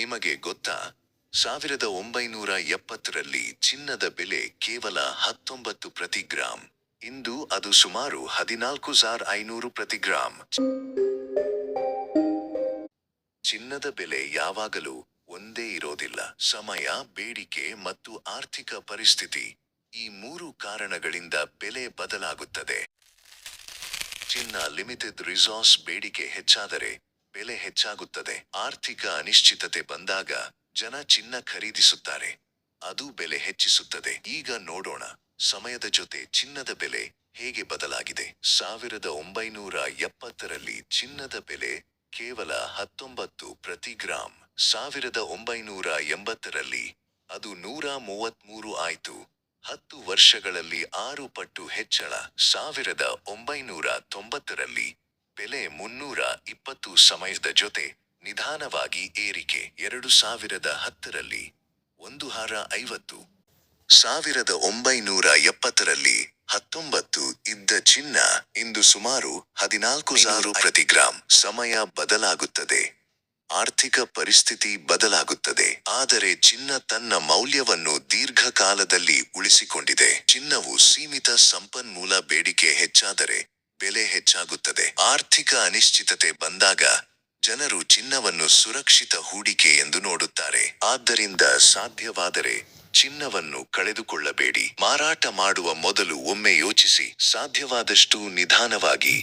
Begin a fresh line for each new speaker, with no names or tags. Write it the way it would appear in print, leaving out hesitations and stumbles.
ನಿಮಗೆ ಗೊತ್ತಾ, 1970ರಲ್ಲಿ ಚಿನ್ನದ ಬೆಲೆ ಕೇವಲ 19 ಪ್ರತಿ ಗ್ರಾಂ. ಇಂದು ಅದು ಸುಮಾರು 14,500 ಪ್ರತಿ ಗ್ರಾಂ. ಚಿನ್ನದ ಬೆಲೆ ಯಾವಾಗಲೂ ಒಂದೇ ಇರೋದಿಲ್ಲ. ಸಮಯ, ಬೇಡಿಕೆ ಮತ್ತು ಆರ್ಥಿಕ ಪರಿಸ್ಥಿತಿ, ಈ 3 ಕಾರಣಗಳಿಂದ ಬೆಲೆ ಬದಲಾಗುತ್ತದೆ. ಚಿನ್ನ ಲಿಮಿಟೆಡ್ ರಿಸೋರ್ಸ್ ಬೇಡಿಕೆ ಹೆಚ್ಚಾದರೆ ಬೆಲೆ ಹೆಚ್ಚಾಗುತ್ತದೆ. ಆರ್ಥಿಕ ಅನಿಶ್ಚಿತತೆ ಬಂದಾಗ ಜನ ಚಿನ್ನ ಖರೀದಿಸುತ್ತಾರೆ, ಅದು ಬೆಲೆ ಹೆಚ್ಚಿಸುತ್ತದೆ. ಈಗ ನೋಡೋಣ, ಸಮಯದ ಜೊತೆ ಚಿನ್ನದ ಬೆಲೆ ಹೇಗೆ ಬದಲಾಗಿದೆ. 1970ರಲ್ಲಿ ಚಿನ್ನದ ಬೆಲೆ ಕೇವಲ 19 ಪ್ರತಿ ಗ್ರಾಂ. 1980ರಲ್ಲಿ ಅದು 133 ಆಯ್ತು. 10 ವರ್ಷಗಳಲ್ಲಿ 6 ಪಟ್ಟು ಹೆಚ್ಚಳ. 1990ರಲ್ಲಿ ಬೆಲೆ 320. ಸಮಯದ ಜೊತೆ ನಿಧಾನವಾಗಿ ಏರಿಕೆ. 2010ರಲ್ಲಿ 150. 1970ರಲ್ಲಿ 19 ಇದ್ದ ಚಿನ್ನ ಇಂದು ಸುಮಾರು 14,000 ಪ್ರತಿ ಗ್ರಾಂ. ಸಮಯ ಬದಲಾಗುತ್ತದೆ, ಆರ್ಥಿಕ ಪರಿಸ್ಥಿತಿ ಬದಲಾಗುತ್ತದೆ, ಆದರೆ ಚಿನ್ನ ತನ್ನ ಮೌಲ್ಯವನ್ನು ದೀರ್ಘಕಾಲದಲ್ಲಿ ಉಳಿಸಿಕೊಂಡಿದೆ. ಚಿನ್ನವು ಸೀಮಿತ ಸಂಪನ್ಮೂಲ. ಬೇಡಿಕೆ ಹೆಚ್ಚಾದರೆ ಬೆಲೆ ಹೆಚ್ಚಾಗುತ್ತದೆ. ಆರ್ಥಿಕ ಅನಿಶ್ಚಿತತೆ ಬಂದಾಗ ಜನರು ಚಿನ್ನವನ್ನು ಸುರಕ್ಷಿತ ಹೂಡಿಕೆ ಎಂದು ನೋಡುತ್ತಾರೆ. ಆದ್ದರಿಂದ ಸಾಧ್ಯವಾದರೆ ಚಿನ್ನವನ್ನು ಕಳೆದುಕೊಳ್ಳಬೇಡಿ. ಮಾರಾಟ ಮಾಡುವ ಮೊದಲು ಒಮ್ಮೆ ಯೋಚಿಸಿ. ಸಾಧ್ಯವಾದಷ್ಟು ನಿಧಾನವಾಗಿ